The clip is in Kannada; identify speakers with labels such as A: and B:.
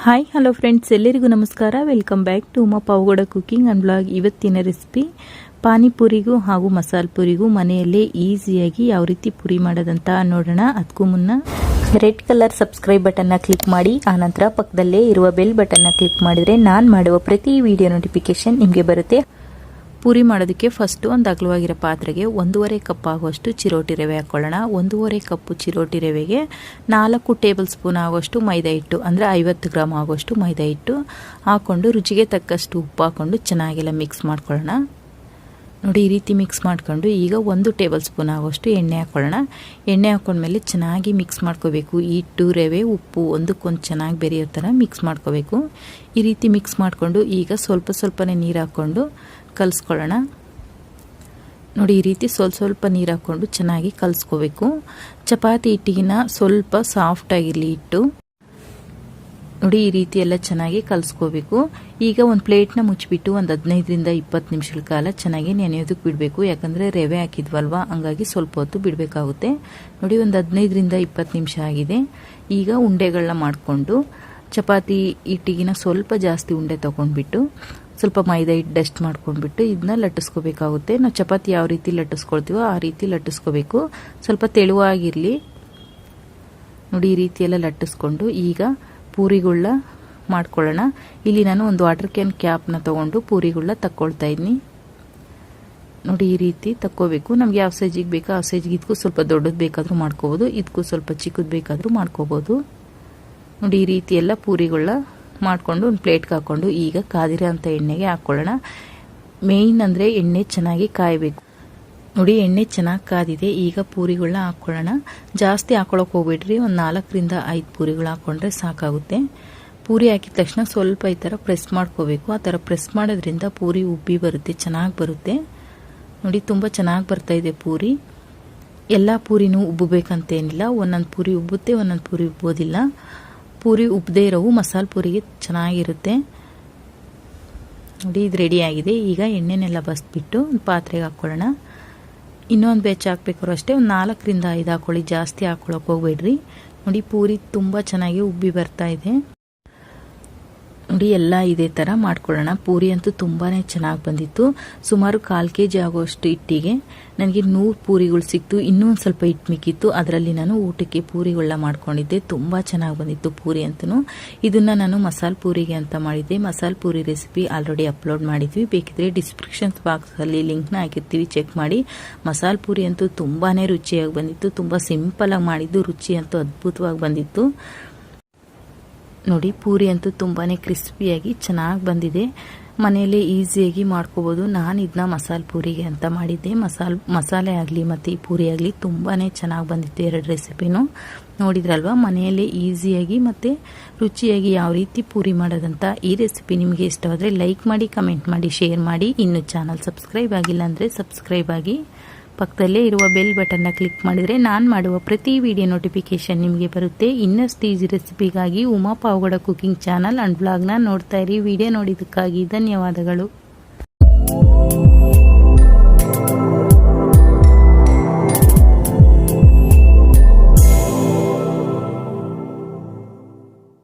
A: ಹಾಯ್ ಹಲೋ ಫ್ರೆಂಡ್ಸ್, ಎಲ್ಲರಿಗೂ ನಮಸ್ಕಾರ. Welcome back to Uma Pavagada cooking and blog. ಇವತ್ತಿನ ರೆಸಿಪಿ ಪಾನಿಪುರಿಗೂ ಹಾಗೂ ಮಸಾಲ ಪುರಿಗೂ ಮನೆಯಲ್ಲೇ ಈಸಿಯಾಗಿ ಯಾವ ರೀತಿ ಪುರಿ ಮಾಡೋದಂತ ನೋಡೋಣ. ಅದಕ್ಕೂ ಮುನ್ನ ರೆಡ್ ಕಲರ್ ಸಬ್ಸ್ಕ್ರೈಬ್ ಬಟನ್ನ ಕ್ಲಿಕ್ ಮಾಡಿ, ಆನಂತರ ಪಕ್ಕದಲ್ಲೇ ಇರುವ ಬೆಲ್ ಬಟನ್ನ ಕ್ಲಿಕ್ ಮಾಡಿದರೆ ನಾನು ಮಾಡುವ ಪ್ರತಿ ವಿಡಿಯೋ ನೋಟಿಫಿಕೇಶನ್ ನಿಮಗೆ ಬರುತ್ತೆ. ಪೂರಿ ಮಾಡೋದಕ್ಕೆ ಫಸ್ಟು ಒಂದು ಅಗಲವಾಗಿರೋ ಪಾತ್ರೆಗೆ 1.5 ಕಪ್ ಆಗುವಷ್ಟು ಚಿರೋಟಿ ರವೆ ಹಾಕ್ಕೊಳ್ಳೋಣ. 1.5 ಕಪ್ಪು ಚಿರೋಟಿ ರವೆಗೆ 4 ಟೇಬಲ್ ಸ್ಪೂನ್ ಆಗುವಷ್ಟು ಮೈದಾ ಹಿಟ್ಟು, ಅಂದರೆ 50 ಗ್ರಾಮ್ ಆಗುವಷ್ಟು ಮೈದಾ ಹಿಟ್ಟು ಹಾಕ್ಕೊಂಡು ರುಚಿಗೆ ತಕ್ಕಷ್ಟು ಉಪ್ಪು ಹಾಕ್ಕೊಂಡು ಚೆನ್ನಾಗೆಲ್ಲ ಮಿಕ್ಸ್ ಮಾಡ್ಕೊಳ್ಳೋಣ. ನೋಡಿ, ಈ ರೀತಿ ಮಿಕ್ಸ್ ಮಾಡ್ಕೊಂಡು ಈಗ 1 ಟೇಬಲ್ ಸ್ಪೂನ್ ಆಗುವಷ್ಟು ಎಣ್ಣೆ ಹಾಕ್ಕೊಳ್ಳೋಣ. ಎಣ್ಣೆ ಹಾಕ್ಕೊಂಡ್ಮೇಲೆ ಚೆನ್ನಾಗಿ ಮಿಕ್ಸ್ ಮಾಡ್ಕೋಬೇಕು. ಹಿಟ್ಟು, ರವೆ, ಉಪ್ಪು ಒಂದಕ್ಕೊಂದು ಚೆನ್ನಾಗಿ ಬೆರೆಯೋ ಥರ ಮಿಕ್ಸ್ ಮಾಡ್ಕೋಬೇಕು. ಈ ರೀತಿ ಮಿಕ್ಸ್ ಮಾಡಿಕೊಂಡು ಈಗ ಸ್ವಲ್ಪನೇ ನೀರು ಹಾಕ್ಕೊಂಡು ಕಲಿಸ್ಕೊಳ್ಳೋಣ. ನೋಡಿ, ಈ ರೀತಿ ಸ್ವಲ್ಪ ನೀರು ಹಾಕ್ಕೊಂಡು ಚೆನ್ನಾಗಿ ಕಲಿಸ್ಕೋಬೇಕು. ಚಪಾತಿ ಹಿಟ್ಟಿಗಿನ ಸ್ವಲ್ಪ ಸಾಫ್ಟ್ ಆಗಿರಲಿ ಹಿಟ್ಟು. ನೋಡಿ, ಈ ರೀತಿ ಎಲ್ಲ ಚೆನ್ನಾಗಿ ಕಲಿಸ್ಕೋಬೇಕು. ಈಗ ಒಂದು ಪ್ಲೇಟ್ನ ಮುಚ್ಚಿಬಿಟ್ಟು ಒಂದು 15ರಿಂದ 20 ನಿಮಿಷಗಳ ಕಾಲ ಚೆನ್ನಾಗಿ ನೆನೆಯೋದಕ್ಕೆ ಬಿಡಬೇಕು. ಯಾಕಂದರೆ ರವೆ ಹಾಕಿದ್ವಲ್ವ, ಹಂಗಾಗಿ ಸ್ವಲ್ಪ ಹೊತ್ತು ಬಿಡಬೇಕಾಗುತ್ತೆ. ನೋಡಿ, ಒಂದು 15ರಿಂದ 20 ನಿಮಿಷ ಆಗಿದೆ. ಈಗ ಉಂಡೆಗಳನ್ನ ಮಾಡಿಕೊಂಡು ಚಪಾತಿ ಹಿಟ್ಟಿಗಿನ ಸ್ವಲ್ಪ ಜಾಸ್ತಿ ಉಂಡೆ ತೊಗೊಂಡ್ಬಿಟ್ಟು ಸ್ವಲ್ಪ ಮೈದಾ ಹಿಟ್ಟು ಡಸ್ಟ್ ಮಾಡ್ಕೊಂಡ್ಬಿಟ್ಟು ಇದನ್ನ ಲಟ್ಟಿಸ್ಕೋಬೇಕಾಗುತ್ತೆ. ನಾವು ಚಪಾತಿ ಯಾವ ರೀತಿ ಲಟ್ಟಿಸ್ಕೊಳ್ತೀವೋ ಆ ರೀತಿ ಲಟ್ಟಿಸ್ಕೋಬೇಕು. ಸ್ವಲ್ಪ ತೆಳುವಾಗಿರಲಿ. ನೋಡಿ, ಈ ರೀತಿ ಎಲ್ಲ ಲಟ್ಟಿಸ್ಕೊಂಡು ಈಗ ಪೂರಿಗಳನ್ನ ಮಾಡ್ಕೊಳ್ಳೋಣ. ಇಲ್ಲಿ ನಾನು ಒಂದು ವಾಟರ್ ಕ್ಯಾನ್ ಕ್ಯಾಪ್ನ ತೊಗೊಂಡು ಪೂರಿಗಳನ್ನ ತಕ್ಕೊಳ್ತಾ ಇದ್ದೀನಿ. ನೋಡಿ, ಈ ರೀತಿ ತಕ್ಕೋಬೇಕು. ನಮ್ಗೆ ಯಾವ ಸೈಜಿಗೆ ಬೇಕೋ ಆ ಸೈಜಿಗೆ ಇದಕ್ಕೂ ಸ್ವಲ್ಪ ದೊಡ್ಡದು ಬೇಕಾದರೂ ಮಾಡ್ಕೋಬೋದು, ಇದಕ್ಕೂ ಸ್ವಲ್ಪ ಚಿಕ್ಕದು ಬೇಕಾದರೂ ಮಾಡ್ಕೋಬೋದು. ನೋಡಿ, ಈ ರೀತಿ ಎಲ್ಲ ಪೂರಿಗಳನ್ನ ಮಾಡಿಕೊಂಡು ಒಂದು ಪ್ಲೇಟ್ಗೆ ಹಾಕ್ಕೊಂಡು ಈಗ ಕಾದಿರೋ ಅಂಥ ಎಣ್ಣೆಗೆ ಹಾಕ್ಕೊಳ್ಳೋಣ. ಮೇಯ್ನ್ ಅಂದರೆ ಎಣ್ಣೆ ಚೆನ್ನಾಗಿ ಕಾಯಬೇಕು. ನೋಡಿ, ಎಣ್ಣೆ ಚೆನ್ನಾಗಿ ಕಾದಿದೆ. ಈಗ ಪೂರಿಗಳನ್ನ ಹಾಕ್ಕೊಳ್ಳೋಣ. ಜಾಸ್ತಿ ಹಾಕ್ಕೊಳಕ್ಕೆ ಹೋಗ್ಬೇಡ್ರಿ, ಒಂದು 4ರಿಂದ 5 ಪೂರಿಗಳು ಹಾಕ್ಕೊಂಡ್ರೆ ಸಾಕಾಗುತ್ತೆ. ಪೂರಿ ಹಾಕಿದ ತಕ್ಷಣ ಸ್ವಲ್ಪ ಈ ಥರ ಪ್ರೆಸ್ ಮಾಡ್ಕೋಬೇಕು. ಆ ಥರ ಪ್ರೆಸ್ ಮಾಡೋದ್ರಿಂದ ಪೂರಿ ಉಬ್ಬಿ ಬರುತ್ತೆ, ಚೆನ್ನಾಗಿ ಬರುತ್ತೆ. ನೋಡಿ, ತುಂಬ ಚೆನ್ನಾಗಿ ಬರ್ತಾ ಇದೆ ಪೂರಿ. ಎಲ್ಲ ಪೂರಿನೂ ಉಬ್ಬಬೇಕಂತೇನಿಲ್ಲ. ಒಂದೊಂದು ಪೂರಿ ಉಬ್ಬುತ್ತೆ, ಒಂದೊಂದು ಪೂರಿ ಉಬ್ಬೋದಿಲ್ಲ. ಪೂರಿ ಉಬ್ಬದೇ ಇರೋವು ಮಸಾಲ ಪೂರಿಗೆ ಚೆನ್ನಾಗಿರುತ್ತೆ. ನೋಡಿ, ಇದು ರೆಡಿಯಾಗಿದೆ. ಈಗ ಎಣ್ಣೆನೆಲ್ಲ ಬಸ್ಬಿಟ್ಟು ಒಂದು ಪಾತ್ರೆಗೆ ಹಾಕ್ಕೊಳ್ಳೋಣ. ಇನ್ನೊಂದು ಬೆಚ್ಚ ಹಾಕ್ಬೇಕಾದ್ರೂ ಅಷ್ಟೇ ಒಂದು 4ರಿಂದ 5 ಹಾಕ್ಕೊಳ್ಳಿ, ಜಾಸ್ತಿ ಹಾಕ್ಕೊಳಕ್ಕೆ ಹೋಗ್ಬೇಡ್ರಿ. ನೋಡಿ, ಪೂರಿ ತುಂಬ ಚೆನ್ನಾಗಿ ಉಬ್ಬಿ ಬರ್ತಾ ಇದೆ. ನೋಡಿ, ಎಲ್ಲ ಇದೇ ಥರ ಮಾಡ್ಕೊಳ್ಳೋಣ. ಪೂರಿ ಅಂತೂ ತುಂಬಾ ಚೆನ್ನಾಗಿ ಬಂದಿತ್ತು. ಸುಮಾರು 1/4 kg ಆಗೋಷ್ಟು ಹಿಟ್ಟಿಗೆ ನನಗೆ 100 ಪೂರಿಗಳು ಸಿಕ್ತು. ಇನ್ನೂ ಒಂದು ಸ್ವಲ್ಪ ಹಿಟ್ಟು ಮಿಕ್ಕಿತ್ತು, ಅದರಲ್ಲಿ ನಾನು ಊಟಕ್ಕೆ ಪೂರಿಗಳನ್ನ ಮಾಡ್ಕೊಂಡಿದ್ದೆ. ತುಂಬ ಚೆನ್ನಾಗಿ ಬಂದಿತ್ತು ಪೂರಿ ಅಂತೂ. ಇದನ್ನು ನಾನು ಮಸಾಲ ಪೂರಿಗೆ ಅಂತ ಮಾಡಿದ್ದೆ. Masala puri recipe already upload ಮಾಡಿದ್ವಿ, ಬೇಕಿದ್ರೆ ಡಿಸ್ಕ್ರಿಪ್ಷನ್ ಬಾಕ್ಸಲ್ಲಿ ಲಿಂಕ್ನ ಹಾಕಿರ್ತೀವಿ, ಚೆಕ್ ಮಾಡಿ. ಮಸಾಲ ಪೂರಿ ಅಂತೂ ತುಂಬಾ ರುಚಿಯಾಗಿ ಬಂದಿತ್ತು. ತುಂಬ ಸಿಂಪಲಾಗಿ ಮಾಡಿದ್ದು, ರುಚಿ ಅಂತೂ ಅದ್ಭುತವಾಗಿ ಬಂದಿತ್ತು. ನೋಡಿ, ಪೂರಿ ಅಂತೂ ತುಂಬಾ ಕ್ರಿಸ್ಪಿಯಾಗಿ ಚೆನ್ನಾಗಿ ಬಂದಿದೆ. ಮನೆಯಲ್ಲೇ ಈಸಿಯಾಗಿ ಮಾಡ್ಕೋಬೋದು. ನಾನು ಇದನ್ನ ಮಸಾಲ ಪೂರಿಗೆ ಅಂತ ಮಾಡಿದ್ದೆ. ಮಸಾಲೆ ಆಗಲಿ ಮತ್ತು ಈ ಪೂರಿ ಆಗಲಿ ತುಂಬಾ ಚೆನ್ನಾಗಿ ಬಂದಿತ್ತು. 2 ರೆಸಿಪಿನೂ ನೋಡಿದ್ರಲ್ವ. ಮನೆಯಲ್ಲೇ ಈಸಿಯಾಗಿ ಮತ್ತು ರುಚಿಯಾಗಿ ಯಾವ ರೀತಿ ಪೂರಿ ಮಾಡೋದಂತ. ಈ ರೆಸಿಪಿ ನಿಮಗೆ ಇಷ್ಟವಾದರೆ ಲೈಕ್ ಮಾಡಿ, ಕಮೆಂಟ್ ಮಾಡಿ, ಶೇರ್ ಮಾಡಿ. ಇನ್ನು ಚಾನಲ್ ಸಬ್ಸ್ಕ್ರೈಬ್ ಆಗಿಲ್ಲ ಅಂದರೆ ಸಬ್ಸ್ಕ್ರೈಬ್ ಆಗಿ. ಪಕ್ಕದಲ್ಲೇ ಇರುವ ಬೆಲ್ ಬಟನ್ನ ಕ್ಲಿಕ್ ಮಾಡಿದರೆ ನಾನು ಮಾಡುವ ಪ್ರತಿ ವಿಡಿಯೋ ನೋಟಿಫಿಕೇಶನ್ ನಿಮಗೆ ಬರುತ್ತೆ. ಇನ್ನಷ್ಟು ಈಸಿ ರೆಸಿಪಿಗಾಗಿ Uma Pavagada cooking channel and ಬ್ಲಾಗ್ನ ನೋಡ್ತಾ ಇರಿ. ವಿಡಿಯೋ ನೋಡಿದ್ದಕ್ಕಾಗಿ ಧನ್ಯವಾದಗಳು.